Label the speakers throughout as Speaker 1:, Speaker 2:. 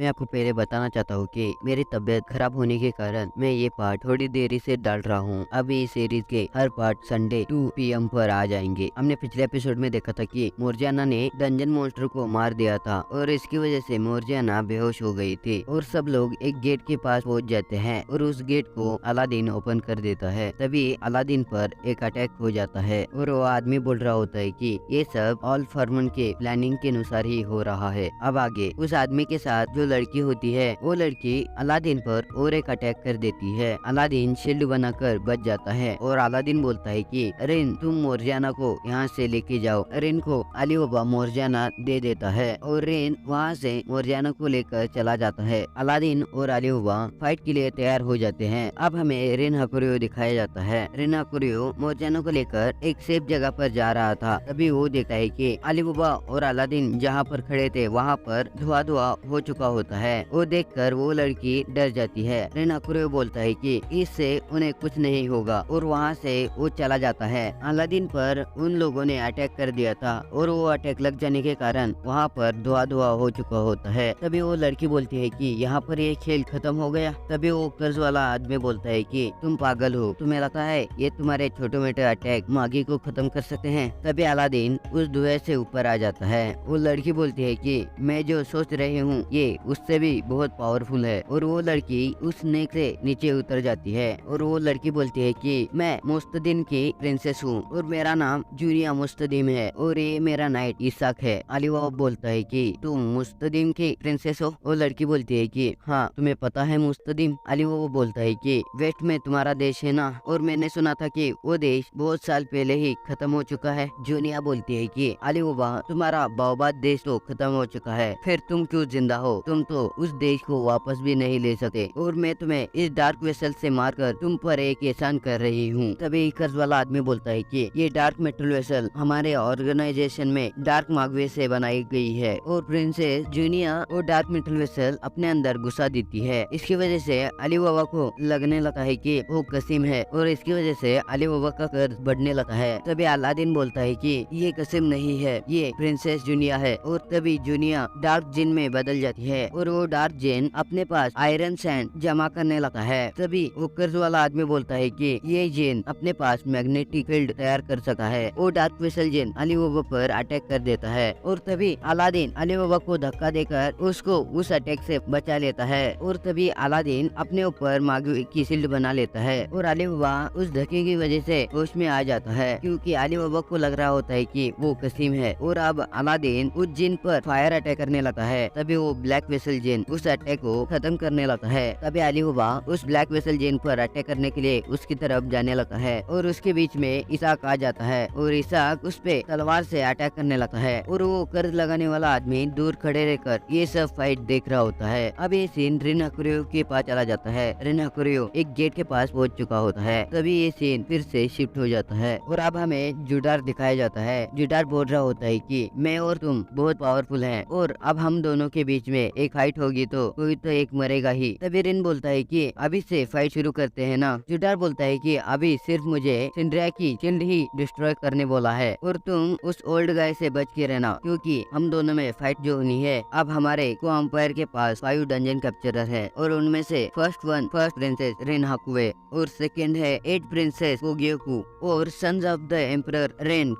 Speaker 1: मैं आपको पहले बताना चाहता हूँ कि मेरी तबीयत खराब होने के कारण मैं ये पार्ट थोड़ी देरी से डाल रहा हूँ। अभी इस सीरीज के हर पार्ट संडे 2 PM पर आ जाएंगे। हमने पिछले एपिसोड में देखा था कि मोर्जियाना ने डंजन मॉन्स्टर को मार दिया था और इसकी वजह से मोर्जियाना बेहोश हो गई थी और सब लोग एक गेट के पास पहुंच जाते हैं और उस गेट को अलादीन ओपन कर देता है। तभी अलादीन पर एक अटैक हो जाता है और वो आदमी बोल रहा होता है कि ये सब ऑल फॉरमन के प्लानिंग के अनुसार ही हो रहा है। अब आगे उस आदमी के साथ जो लड़की होती है वो लड़की अलादीन पर और एक अटैक कर देती है। अलादीन शील्ड बनाकर बच जाता है और अलादीन बोलता है कि रिन तुम मोर्जियाना को यहाँ से लेके जाओ। रिन को अली बाबा मोर्जियाना दे देता है और रिन वहाँ से मोर्जियाना को लेकर चला जाता है। अलादीन और अली बाबा फाइट के लिए तैयार हो जाते हैं। अब हमें रिन हाकुरियो दिखाया जाता है। रिन हाकुरियो मोर्जियाना को लेकर एक सेफ जगह पर जा रहा था। तभी वो देखता है कि अली बाबा और अलादीन जहाँ पर खड़े थे वहाँ पर धुआं धुआं हो चुका होता है। वो देखकर वो लड़की डर जाती है। रिन हाकुरियो बोलता है कि इससे उन्हें कुछ नहीं होगा और वहाँ से वो चला जाता है। अलादीन पर उन लोगों ने अटैक कर दिया था और वो अटैक लग जाने के कारण वहाँ पर धुआं धुआं हो चुका होता है। तभी वो लड़की बोलती है कि यहाँ पर ये खेल खत्म हो गया। तभी वो कर्ज वाला आदमी बोलता है कि तुम पागल हो, तुम्हें लगता है ये तुम्हारे छोटे मोटे अटैक मागी को खत्म कर सकते हैं। तभी अलादीन उस धुएं से ऊपर आ जाता है। वो लड़की बोलती है कि मैं जो सोच रही हूँ ये उससे भी बहुत पावरफुल है और वो लड़की उस नेक से नीचे उतर जाती है और वो लड़की बोलती है कि मैं मुस्तदीन की प्रिंसेस हूँ और मेरा नाम जूनिया मुस्तदीम है और ये मेरा नाइट इसाक है। अली बाबा बोलता है कि तुम मुस्तदीम की प्रिंसेस हो। वो लड़की बोलती है कि हाँ तुम्हें पता है मुस्तदीम। अली बाबा बोलता है कि वेस्ट में तुम्हारा देश है ना और मैंने सुना था कि वो देश बहुत साल पहले ही खत्म हो चुका है। जूनिया बोलती है कि अली बाबा तुम्हारा बाओबाद देश तो खत्म हो चुका है, फिर तुम क्यों जिंदा हो? तुम तो उस देश को वापस भी नहीं ले सकते और मैं तुम्हें इस डार्क वेसल से मारकर तुम पर एक एहसान कर रही हूँ। तभी कर्ज वाला आदमी बोलता है कि ये डार्क मेटल वेसल हमारे ऑर्गेनाइजेशन में डार्क मागवे से बनाई गई है और प्रिंसेस जूनिया वो डार्क मेटल वेसल अपने अंदर घुसा देती है। इसकी वजह से अली बाबा को लगने लगा है कि वो कसीम है और इसकी वजह से अली बाबा का कर्ज बढ़ने लगा है। तभी अलादीन बोलता है कि ये कसीम नहीं है, ये प्रिंसेस जूनिया है और तभी जूनिया डार्क जिन में बदल जाती है और वो डार्क जिन अपने पास आयरन सैंड जमा करने लगा है। तभी वो कर्ज वाला आदमी बोलता है कि ये जिन अपने पास मैग्नेटिक फील्ड तैयार कर सका है। वो डार्क वेसल जिन अली बाबा पर अटैक कर देता है और तभी अलादीन अली बाबा को धक्का देकर उसको उस अटैक से बचा लेता है और तभी अलादीन अपने ऊपर मागी की शील्ड बना लेता है और अली बाबा उस धक्के की वजह से होश में आ जाता है क्योंकि अली बाबा को लग रहा होता है कि वो कसीम है और अब अलादीन उस जिन पर फायर अटैक करने लगता है। तभी वो ब्लैक वेसल जिन उस अटैक को खत्म करने लगता है। तभी अली बाबा उस ब्लैक वेसल जिन पर अटैक करने के लिए उसकी तरफ जाने लगता है और उसके बीच में इसाक आ जाता है और इसाक उस पे तलवार से अटैक करने लगता है और वो कर्ज लगाने वाला आदमी दूर खड़े रहकर ये सब फाइट देख रहा होता है। अब ये सीन रिन हाकुरियो के पास चला जाता है। रिन हाकुरियो एक गेट के पास पहुंच चुका होता है। तभी ये सीन फिर से शिफ्ट हो जाता है और अब हमें जुडार दिखाया जाता है। जुडार बोल रहा होता है कि मैं और तुम बहुत पावरफुल हैं और अब हम दोनों के बीच में एक फाइट होगी तो कोई तो एक मरेगा ही। तभी रिन बोलता है कि अभी से फाइट शुरू करते हैं ना। जुडार बोलता है कि अभी सिर्फ मुझे सिंड्रिया की शील्ड ही डिस्ट्रॉय करने बोला है और तुम उस ओल्ड गाय से बच के रहना क्योंकि हम दोनों में फाइट जो होनी है। अब हमारे को अंपायर के पास 5 डंजन कैप्चरर है और उनमें से फर्स्ट प्रिंसेस रिन हाकुए और सेकंड है 8 प्रिंसेस कोग्योकू और sons of the emperor reign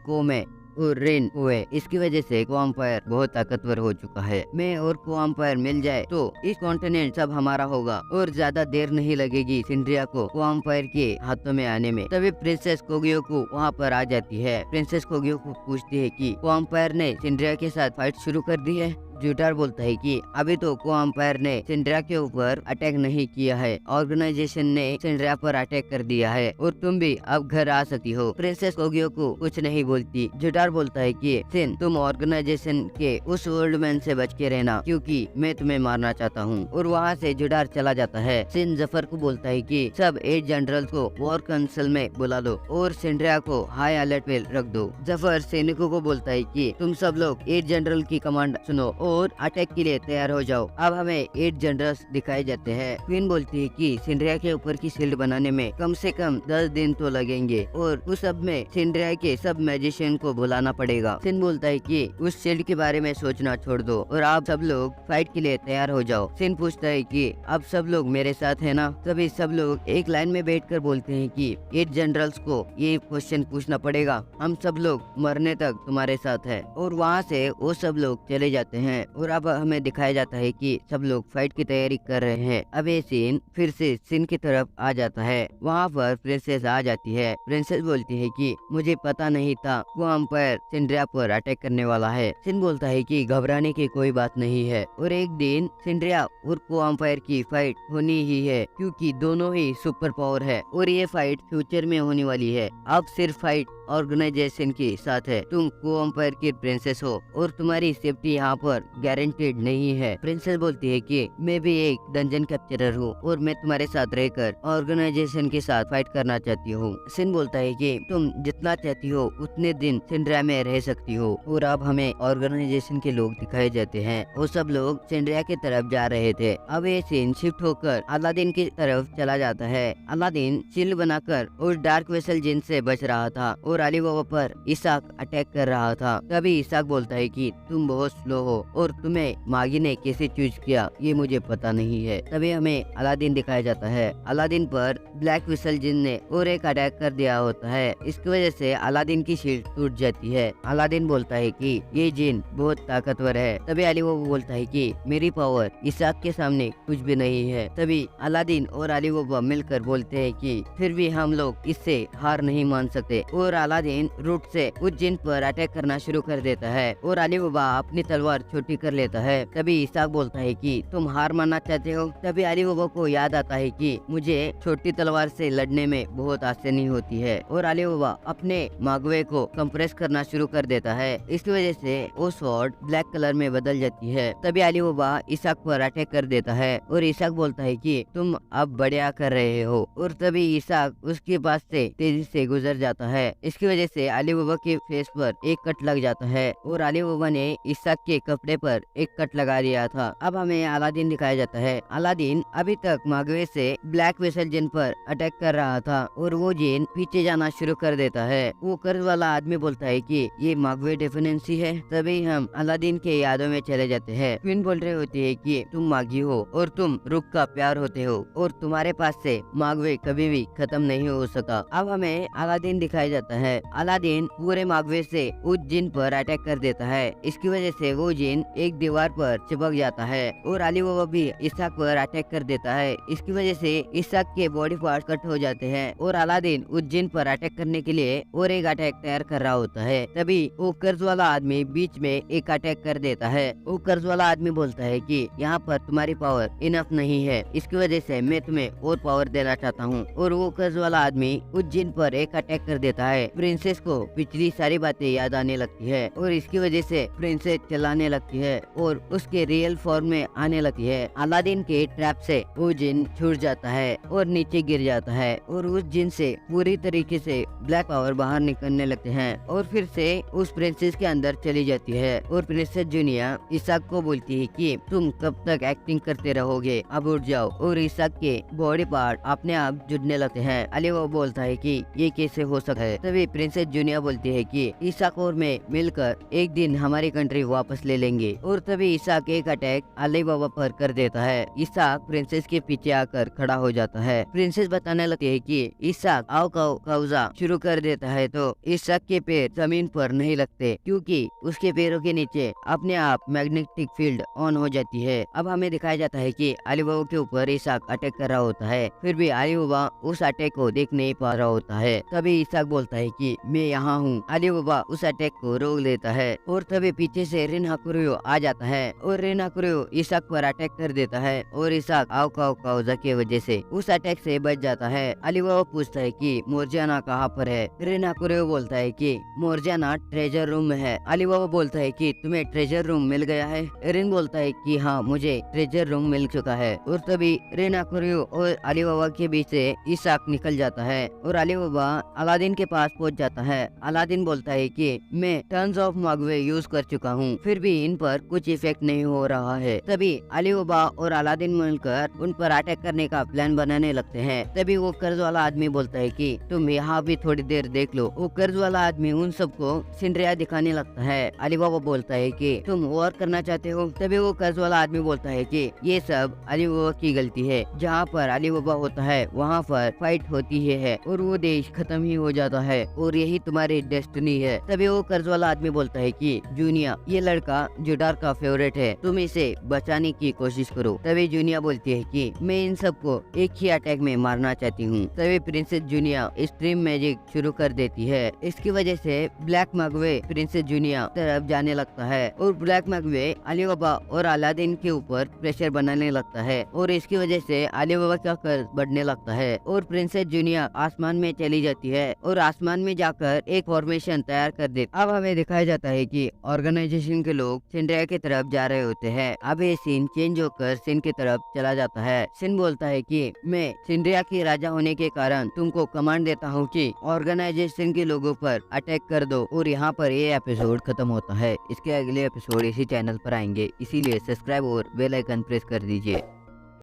Speaker 1: कोमे और रेन हुए। इसकी वजह से को अंपायर बहुत ताकतवर हो चुका है। मैं और को अंपायर मिल जाए तो इस कॉन्टिनेंट सब हमारा होगा और ज्यादा देर नहीं लगेगी सिंड्रिया को अंपायर के हाथों में आने में। तभी प्रिंसेस कोग्योकू वहाँ पर आ जाती है। प्रिंसेस कोग्योकू पूछती है कि को अंपायर ने सिंड्रिया के साथ फाइट शुरू कर दी है। जुटार बोलता है कि अभी तो को अंपायर ने सिंड्रिया के ऊपर अटैक नहीं किया है, ऑर्गेनाइजेशन ने सिंड्रिया पर अटैक कर दिया है और तुम भी अब घर आ सकती हो। प्रिंसेस कोग्योकू कुछ नहीं बोलती। जुटार बोलता है कि सिन तुम ऑर्गेनाइजेशन के उस ओल्ड मैन से बच के रहना क्योंकि मैं तुम्हें मारना चाहता हूँ और वहाँ से जुटार चला जाता है। सिन जफर को बोलता है कि सब 8 जनरल को वॉर काउंसिल में बुला लो और सिंड्रिया को हाई अलर्ट पे रख दो। जफर सैनिकों को बोलता है कि तुम सब लोग 8 जनरल की कमांड सुनो और अटैक के लिए तैयार हो जाओ। अब हमें 8 जनरल्स दिखाए जाते हैं। क्वीन बोलती है कि सिंड्रिया के ऊपर की शील्ड बनाने में कम से कम 10 दिन तो लगेंगे और उस सब में सिंड्रिया के सब मैजिशियन को बुलाना पड़ेगा। सिन बोलता है कि उस शील्ड के बारे में सोचना छोड़ दो और आप सब लोग फाइट के लिए तैयार हो जाओ। सिन पूछता है कि अब सब लोग मेरे साथ है ना? तभी सब लोग एक लाइन में बैठकर बोलते हैं कि 8 जनरल्स को ये क्वेश्चन पूछना पड़ेगा, हम सब लोग मरने तक तुम्हारे साथ है। और वहाँ से वो सब लोग चले जाते हैं और अब हमें दिखाया जाता है कि सब लोग फाइट की तैयारी कर रहे हैं। अब ये सीन फिर से सिन की तरफ आ जाता है। वहाँ पर प्रिंसेस आ जाती है। प्रिंसेस बोलती है कि मुझे पता नहीं था वो अंपायर सिंड्रिया पर अटैक करने वाला है। सिन बोलता है कि घबराने की कोई बात नहीं है और एक दिन सिंड्रिया और को अंपायर की फाइट होनी ही है क्योंकि दोनों ही सुपर पावर है और ये फाइट फ्यूचर में होने वाली है। अब सिर्फ फाइट ऑर्गेनाइजेशन के साथ है। तुम को अंपायर की प्रिंसेस हो और तुम्हारी सेफ्टी यहाँ पर गारंटेड नहीं है। प्रिंसेस बोलती है कि मैं भी एक डंजन कैप्चरर हूँ और मैं तुम्हारे साथ रहकर ऑर्गेनाइजेशन के साथ फाइट करना चाहती हूँ। सिन बोलता है कि तुम जितना चाहती हो उतने दिन सिंड्रिया में रह सकती हो। और अब हमें ऑर्गेनाइजेशन के लोग दिखाए जाते हैं। वो सब लोग सिंड्रिया की तरफ जा रहे थे। अब ये सीन शिफ्ट होकर अलादीन की तरफ चला जाता है। अलादीन शील्ड बनाकर उस डार्क वेसल जिन से बच रहा था और अली बाबा पर इसाक अटैक कर रहा था। तभी इसाक बोलता है कि तुम बहुत स्लो हो और तुम्हें मागी ने कैसे चूज किया ये मुझे पता नहीं है। तभी हमें अलादीन दिखाया जाता है। अलादीन पर ब्लैक विसल जिन ने और एक अटैक कर दिया होता है। इसकी वजह से अलादीन की शील्ड टूट जाती है। अलादीन बोलता है कि ये जिन बहुत ताकतवर है। तभी अली बाबा बोलता है कि मेरी पावर इसाक के सामने कुछ भी नहीं है। तभी अलादीन और अली बाबा मिलकर बोलते हैं कि फिर भी हम लोग इससे हार नहीं मान सकते और अलादीन रूट से उस जिन पर अटैक करना शुरू कर देता है और अली बाबा अपनी तलवार छोटी कर लेता है। तभी इसाक बोलता है कि तुम हार मानना चाहते हो। तभी अली बाबा को याद आता है कि मुझे छोटी तलवार से लड़ने में बहुत आसानी होती है और अली बाबा अपने मागवे को कंप्रेस करना शुरू कर देता है। इसकी वजह से वो स्वॉर्ड ब्लैक कलर में बदल जाती है। तभी अली बाबा इसाक पर अटैक कर देता है और इसाक बोलता है कि तुम अब बढ़िया कर रहे हो और तभी इसाक उसके पास से तेजी से गुजर जाता है। इसकी वजह से अली बाबा के फेस पर एक कट लग जाता है और अली बाबा ने इसाक के कपड़े पर एक कट लगा दिया था। अब हमें अलादीन दिखाया जाता है। अलादीन अभी तक मागवे से ब्लैक वेसल जिन पर अटैक कर रहा था और वो जिन पीछे जाना शुरू कर देता है। वो कर्ज वाला आदमी बोलता है कि ये मागवे डेफिनेंसी है। तभी हम अलादीन के यादों में चले जाते हैं। क्वीन बोल रही होती है कि तुम मागी हो और तुम रुख का प्यार होते हो और तुम्हारे पास से मागवे कभी भी खत्म नहीं हो सका। अब हमें अलादीन दिखाया जाता है। अलादीन पूरे मागवे से उस जिन पर अटैक कर देता है। इसकी वजह से वो जिन एक दीवार पर चिपक जाता है और अली बाबा भी इसाक पर अटैक कर देता है। इसकी वजह से इसाक के बॉडी पार्ट कट हो जाते हैं और अलादीन उस जिन पर अटैक करने के लिए और एक अटैक तैयार कर रहा होता है। तभी वो कर्ज वाला आदमी बीच में एक अटैक कर देता है। वो कर्ज वाला आदमी बोलता है कि यहाँ पर तुम्हारी पावर इनफ नहीं है, इसकी वजह से मैं तुम्हें और पावर देना चाहता हूँ। और वो कर्ज वाला आदमी उस जिन पर एक अटैक कर देता है। प्रिंसेस को पिछली सारी बातें याद आने लगती है और इसकी वजह से प्रिंसेस चलाने लगती है और उसके रियल फॉर्म में आने लगती है। अलादीन के ट्रैप से वो जिन छूट जाता है और नीचे गिर जाता है और उस जिन से पूरी तरीके से ब्लैक पावर बाहर निकलने लगते हैं और फिर से उस प्रिंसेस के अंदर चली जाती है। और प्रिंसेस जूनिया इसाक को बोलती है कि तुम कब तक एक्टिंग करते रहोगे, अब उठ जाओ। और इसाक के बॉडी पार्ट अपने आप जुड़ने लगते हैं। अली वो बोलता है कि ये कैसे हो सकता है। तभी प्रिंसेस जूनिया बोलती है कि इसाक और मैं मिलकर एक दिन हमारी कंट्री वापस ले लेंगे। और तभी इसाक एक अटैक अली बाबा पर कर देता है। इसाक प्रिंसेस के पीछे आकर खड़ा हो जाता है। प्रिंसेस बताने लगती है कि इसाक आओ कौजा शुरू कर देता है तो इसाक के पैर जमीन पर नहीं लगते क्योंकि उसके पैरों के नीचे अपने आप मैग्नेटिक फील्ड ऑन हो जाती है। अब हमें दिखाया जाता है कि अली बाबा के ऊपर इसाक अटैक कर रहा होता है, फिर भी अली बाबा उस अटैक को देख नहीं पा रहा होता है। तभी इसाक बोलता है कि मैं यहाँ हूँ। अली बाबा उस अटैक को रोक लेता है और तभी पीछे से रिन हाकुरियो आ जाता है और रिन हाकुरियो इसाक पर अटैक कर देता है और इसाक आओ कौजा की वजह से उस अटैक से बच जाता है। अली बाबा पूछता है कि मोर्जाना कहाँ पर है। रिन हाकुरियो बोलता है कि मोर्जाना ट्रेजर रूम में है। अली बाबा बोलता है कि तुम्हें ट्रेजर रूम मिल गया है। रिन बोलता है कि हाँ मुझे ट्रेजर रूम मिल चुका है। और तभी रिन हाकुरियो और अली बाबा के बीच से इसाक निकल जाता है और अली बाबा अलादीन के पास पहुंच जाता है। अलादीन बोलता है कि मैं टन्स ऑफ मगवे यूज कर चुका हूँ, फिर भी इन पर कुछ इफेक्ट नहीं हो रहा है। तभी अली बाबा और अलादीन मिलकर उन पर अटैक करने का प्लान बनाने लगते हैं। तभी वो कर्ज वाला आदमी बोलता है कि तुम यहाँ भी थोड़ी देर देख लो। वो कर्ज वाला आदमी उन सबको सिंड्रेया दिखाने लगता है। अली बाबा बोलता है कि तुम वॉर करना चाहते हो। तभी वो कर्ज वाला आदमी बोलता है कि ये सब अली बाबा की गलती है। जहाँ पर अली बाबा होता है वहाँ पर फाइट होती ही है और वो देश खत्म ही हो जाता है और यही तुम्हारी डेस्टिनी है। तभी वो कर्ज वाला आदमी बोलता है कि जूनिया, ये लड़का जुडार का फेवरेट है, तुम इसे बचाने की कोशिश करो। तभी जूनिया बोलती है कि मैं इन सबको एक ही अटैक में मारना चाहती हूँ। तभी प्रिंसेस जूनिया स्ट्रीम मैजिक शुरू कर देती है। इसकी वजह से ब्लैक मगवे प्रिंसेस जूनिया तरफ जाने लगता है और ब्लैक मगवे अली बाबा और अलादीन के ऊपर प्रेशर बनाने लगता है और इसकी वजह से अली बाबा का कर्ज बढ़ने लगता है और प्रिंसेस जूनिया आसमान में चली जाती है और आसमान में जाकर एक फॉर्मेशन तैयार कर देती। अब हमें दिखाया जाता है कि ऑर्गेनाइजेशन के लोग सिंड्रेया की तरफ जा रहे होते हैं। अब ये सीन चेंज होकर सिन की तरफ चला जाता है। सिन बोलता है कि मैं सिंड्रेया की राजा होने के कारण तुमको कमांड देता हूँ कि ऑर्गेनाइजेशन के लोगों पर अटैक कर दो। और यहाँ पर ये एपिसोड खत्म होता है। इसके अगले एपिसोड इसी चैनल पर आएंगे, इसीलिए सब्सक्राइब और बेल आइकन प्रेस कर दीजिए।